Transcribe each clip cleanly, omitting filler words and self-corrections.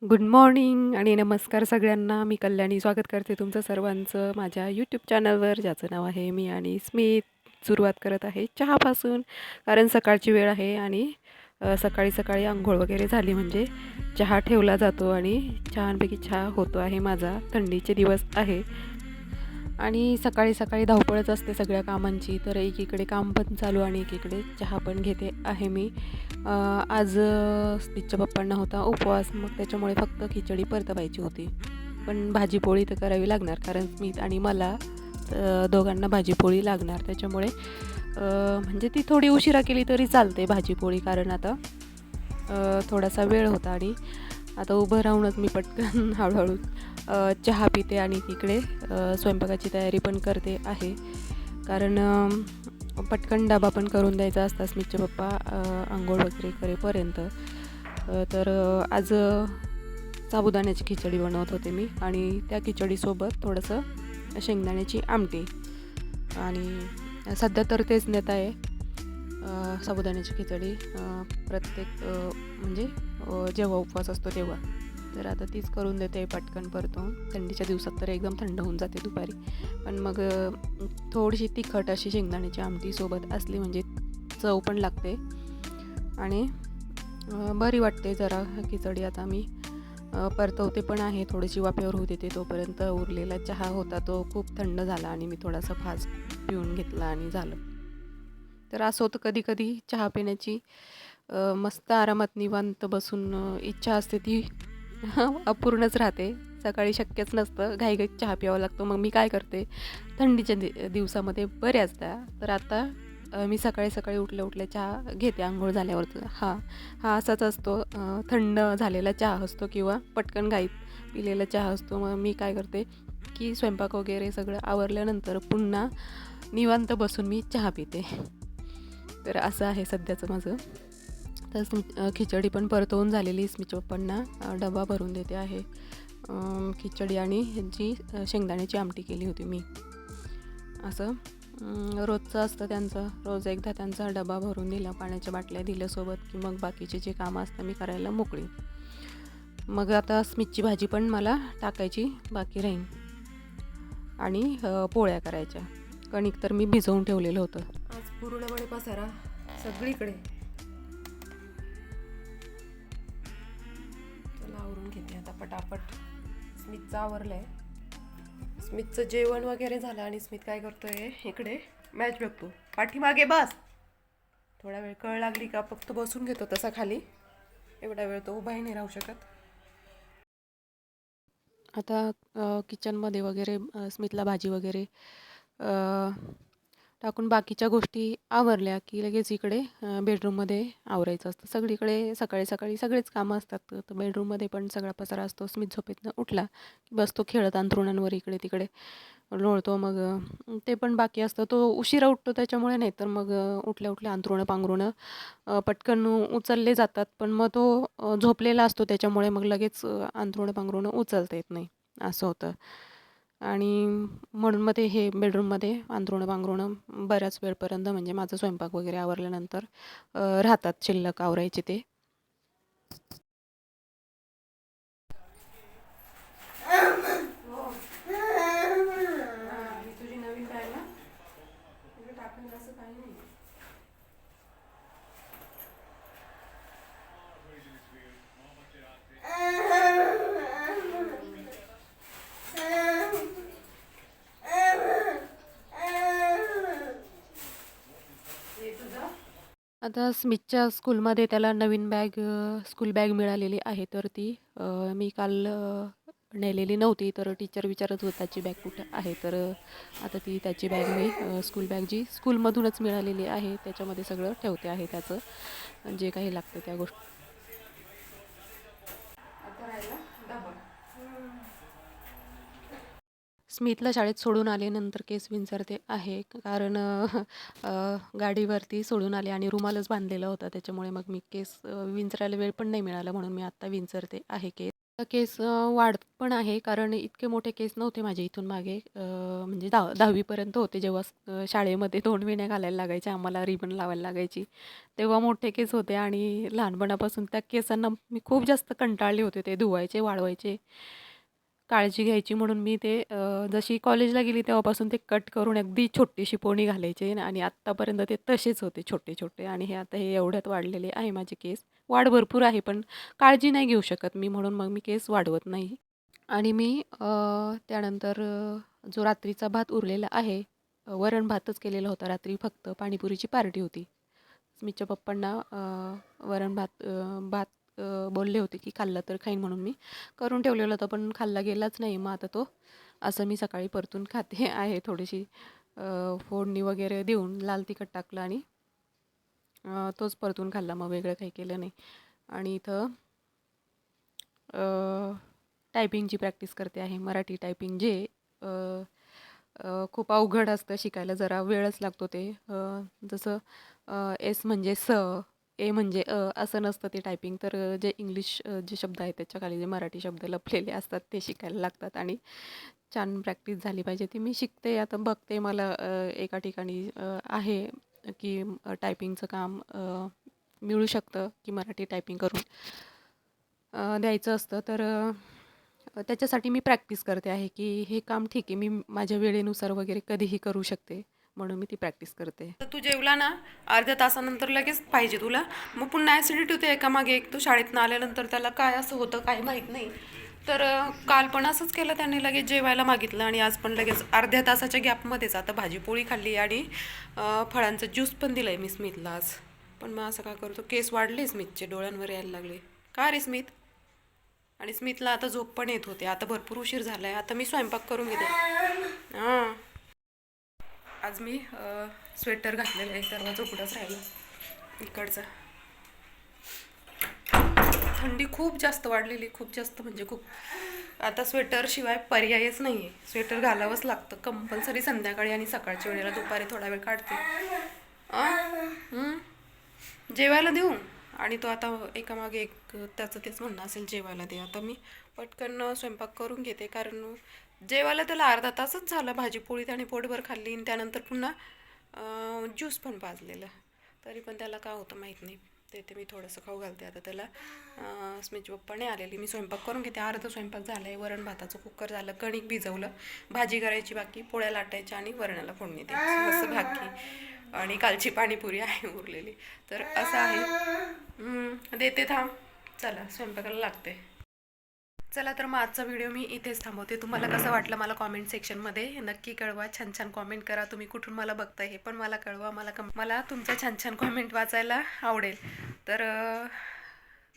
Good morning आणि नमस्कार सगळ्यांना. मी कल्याणी स्वागत करते तुमचं सर्वांचं माझ्या यूट्यूब चॅनलवर, ज्याचं नाव आहे मी आणि स्मित. सुरुवात करत आहे चहापासून, कारण सकाळची वेळ आहे आणि सकाळी सकाळी अंघोळ वगैरे झाली म्हणजे चहा ठेवला जातो आणि छानपैकी चहा होतो आहे माझा. थंडीचे दिवस आहे आणि सकाळी सकाळी धावपळच असते सगळ्या कामांची, तर एकीकडे काम पण चालू आणि एकीकडे चहा पण घेते आहे मी. आज स्मितच्या पप्पांना होता उपवास, मग त्याच्यामुळे फक्त खिचडी परतवायची होती. पण भाजीपोळी तर करावी लागणार, कारण स्मित आणि मला दोघांना भाजीपोळी लागणार. त्याच्यामुळे म्हणजे ती थोडी उशिरा केली तरी चालते भाजीपोळी, कारण आता थोडासा वेळ होता आणि आता उभं राहूनच मी पटकन हळूहळू चहा पिते आणि तिकडे स्वयंपाकाची तयारी पण करते आहे, कारण पटकन डबा पण करून द्यायचा असता स्मितचे पप्पा आंघोळ वगैरे करेपर्यंत. तर आज साबुदाण्याची खिचडी बनवत होते मी आणि त्या खिचडीसोबत थोडंसं शेंगदाण्याची आमटी, आणि सध्या तर तेच नेत आहे साबुदाण्याची खिचडी प्रत्येक म्हणजे जेव्हा उपवास असतो तेव्हा. तर आता तीच करून देते पटकन परतून. थंडीच्या दिवसात तर एकदम थंड होऊन जाते दुपारी, पण मग थोडीशी तिखट अशी शेंगदाण्याची आमटी सोबत असली म्हणजे चव पण लागते आणि बरी वाटते जरा खिचडी. आता मी परतवते पण आहे, थोडीशी वाफेवर होऊ देते तोपर्यंत. उरलेला चहा होता तो खूप थंड झाला आणि मी थोडासा फास्ट पिऊन घेतला आणि झालं. तर असं होतं कधी कधी चहा पिण्याची मस्त आरामात निवांत बसून इच्छा असते ती अपूर्णच राहते. सकाळी शक्यच नसतं, घाईघाईत चहा प्यावा लागतो. मग मी काय करते, थंडीच्या दिवसामध्ये बऱ्याचदा तर आता मी सकाळी सकाळी उठल्या चहा घेते आंघोळ झाल्यावरचं. हा असाच असतो, थंड झालेला चहा असतो किंवा पटकन घाईत पिलेला चहा असतो. मग मी काय करते की स्वयंपाक वगैरे सगळं आवरल्यानंतर पुन्हा निवांत बसून मी चहा पिते. तर असं आहे सध्याचं माझं. तर खिचडी पण परतवून झालेली, स्मितच्या पप्पांना डबा भरून देते आहे. खिचडी आणि जी शेंगदाण्याची आमटी केली होती मी. असं रोजचं असतं त्यांचं, रोज एकदा त्यांचा डबा भरून दिला, पाण्याच्या बाटल्या दिल्यासोबत की मग बाकीचे जे कामं असतं मी करायला मोकळी. मग आता स्मितची भाजी पण मला टाकायची बाकी राहीन आणि पोळ्या करायच्या. कणिक तर मी भिजवून ठेवलेलं होतं. आज पूर्णपणे पसारा सगळीकडे. चला आवरून घेते आता पटापट. स्मितचं आवरलं आहे, स्मितचं जेवण वगैरे झालं आणि स्मित काय करतोय, इकडे मॅच बघतो. पाठीमागे बस. थोडा वेळ कळ लागली का फक्त बसून घेतो तसा खाली, एवढा वेळ तो उभाही नाही राहू शकत. आता किचनमध्ये वगैरे स्मितला भाजी वगैरे टाकून बाकीच्या गोष्टी आवरल्या की लगेच इकडे बेडरूममध्ये आवरायचं असतं. सगळीकडे सकाळी सकाळी सगळेच कामं असतात, तर बेडरूममध्ये पण सगळा पसारा असतो. स्मित झोपेतनं उठला की बसतो खेळत अंथरुणांवर इकडे तिकडे लोळतो. मग ते पण बाकी असतं, तो उशिरा उठतो त्याच्यामुळे. नाही तर मग उठल्या उठल्या अंथरुणं पांघरुणं पटकन उचलले जातात, पण मग तो झोपलेला असतो त्याच्यामुळे मग लगेच अंथरुणं पांघरुणं उचलता येत नाही, असं होतं. आणि म्हणून मग ते हे बेडरूममध्ये अंथरुणं पांघरुणं बऱ्याच वेळपर्यंत म्हणजे माझं स्वयंपाक वगैरे आवरल्यानंतर राहतात शिल्लक आवरायचे ते. तुझी नवीन बॅग ना टाकून असं काही नाही. आता स्मितच्या स्कूलमध्ये त्याला नवीन स्कूल बॅग मिळालेली आहे, तर ती मी काल नेलेली नव्हती, तर टीचर विचारत होत त्याची बॅग कुठं आहे. तर आता ती त्याची बॅग मी स्कूल बॅग जी स्कूलमधूनच मिळालेली आहे त्याच्यामध्ये सगळं ठेवते आहे, त्याचं जे काही लागतं त्या गोष्टी. आता राहिला डबा. स्मितला शाळेत सोडून आल्यानंतर केस विंचरते आहे, कारण गाडीवरती सोडून आले आणि रुमालच बांधलेला होता, त्याच्यामुळे मग मी केस विंचरायला वेळ पण नाही मिळाला, म्हणून मी आत्ता विंचरते आहे केस. केस वाढत पण आहे, कारण इतके मोठे केस नव्हते माझे इथून मागे. म्हणजे 10वी पर्यंत होते, जेव्हा शाळेमध्ये 2 वेण्या घालायला लागायच्या आम्हाला, रिबन लावायला लागायची. तेव्हा मोठे केस होते आणि लहानपणापासून त्या केसांना मी खूप जास्त कंटाळले होते. ते धुवायचे, वाळवायचे, काळजी घ्यायची म्हणून मी ते जशी कॉलेजला गेली तेव्हापासून ते कट करून अगदी छोटीशी पोनी घालायचे आणि आत्तापर्यंत ते तसेच होते छोटे-छोटे, आणि हे आता हे एवढ्यात वाढलेले आहे माझे केस. वाढ भरपूर आहे, पण काळजी नाही घेऊ शकत मी, म्हणून मग मी केस वाढवत नाही. आणि मी त्यानंतर जो रात्रीचा भात उरलेला आहे, वरण भातच केलेला होता रात्री, फक्त पाणीपुरीची पार्टी होती. स्मितच्या पप्पांना वरण भात भात बोलले होते की खाल्लं तर खाईन, म्हणून मी करून ठेवलेलं होतं, पण खाल्ला गेलाच नाही. मग आता तो असं मी सकाळी परतून खाते आहे, थोडीशी फोडणी वगैरे देऊन लाल तिखट टाकलं आणि तोच परतून खाल्ला, मग वेगळं काही केलं नाही. आणि इथं टायपिंगची प्रॅक्टिस करते आहे, मराठी टायपिंग, जे अ, खूप अवघड असतं शिकायला, जरा वेळच लागतो ते. जसं एस म्हणजे स, ए म्हणजे असं नसतं ते टायपिंग. तर जे इंग्लिश जे शब्द आहेत त्याच्या खाली जे मराठी शब्द लपलेले असतात ते शिकायला लागतात, आणि छान प्रॅक्टिस झाली पाहिजे. ती मी शिकते आता, बघते. मला एका ठिकाणी आहे की टायपिंगचं काम मिळू शकतं, की मराठी टायपिंग करून द्यायचं असतं. तर त्याच्यासाठी मी प्रॅक्टिस करते आहे, की हे काम ठीक आहे, मी माझ्या वेळेनुसार वगैरे कधीही करू शकते, म्हणून मी ती प्रॅक्टिस करते. तर तू जेवला ना, अर्ध्या तासानंतर लगेच पाहिजे तुला, मग पुन्हा ॲसिडिटी होते एकामागे एक. तो शाळेतनं आल्यानंतर त्याला काय असं होतं काय माहीत नाही. तर काल पण असंच केलं त्याने, लगेच जेवायला मागितलं, आणि आज पण लगेच अर्ध्या तासाच्या गॅपमध्येच. आता भाजी पोळी खाल्ली आणि फळांचं ज्यूस पण दिलं आहे मी स्मितला आज. पण मग असं काय करतो, केस वाढले स्मितचे, डोळ्यांवर यायला लागले. का रे स्मित? आणि स्मितला आता झोप पण येत होते. आता भरपूर उशीर झालाय, आता मी स्वयंपाक करून घेते. हां, आज मी स्वेटर घातलेलं आहे, दरवाजा उघडाच राहिला इकडचा. थंडी खूप जास्त वाढलेली, खूप जास्त म्हणजे खूप. आता स्वेटर शिवाय पर्यायच नाही आहे, स्वेटर घालावंच लागतं कंपल्सरी, संध्याकाळी आणि सकाळच्या वेळेला. दुपारी थोडा वेळ काढते. हं? जेवायला देऊ. आणि तो आता एकामागे एक त्याचं तेच म्हणणं असेल, जेवायला दे. आता मी पटकन स्वयंपाक करून घेते, कारण जेवायला त्याला अर्धा तासच झाला. भाजी पोळी त्याने पोटभर खाल्ली, आणि त्यानंतर पुन्हा ज्यूस पण पाजलेलं. तरी पण त्याला काय होतं माहीत नाही. ते मी थोडंसं खाऊ घालते आता त्याला. स्मितची पप्पाने आलेली, मी स्वयंपाक करून घेते. अर्धा स्वयंपाक झाला आहे, वरण भाताचं कुकर झालं, कणिक भिजवलं, भाजी करायची बाकी, पोळ्या लाटायच्या आणि वरणाला फोडणी द्यायची, असं बाकी. आणि कालची पाणीपुरी आहे उरलेली. तर असं आहे. देते, थांब. चला स्वयंपाकाला लागते. चला, तर मग आजचा व्हिडिओ मी इथेच थांबवते. तुम्हाला कसं वाटलं मला कॉमेंट सेक्शनमध्ये नक्की कळवा. छान छान कॉमेंट करा. तुम्ही कुठून मला बघताय हे पण मला कळवा. मला तुमच्या छान छान कॉमेंट वाचायला आवडेल. तर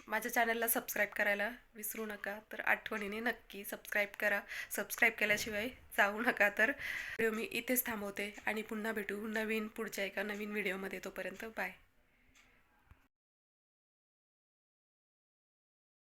माझ्या चॅनलला सबस्क्राईब करायला विसरू नका. तर आठवणीने नक्की सबस्क्राईब करा. सबस्क्राईब केल्याशिवाय जाऊ नका. तर व्हिडिओ मी इथेच थांबवते, आणि पुन्हा भेटू नवीन पुढच्या एका नवीन व्हिडिओमध्ये. तोपर्यंत बाय.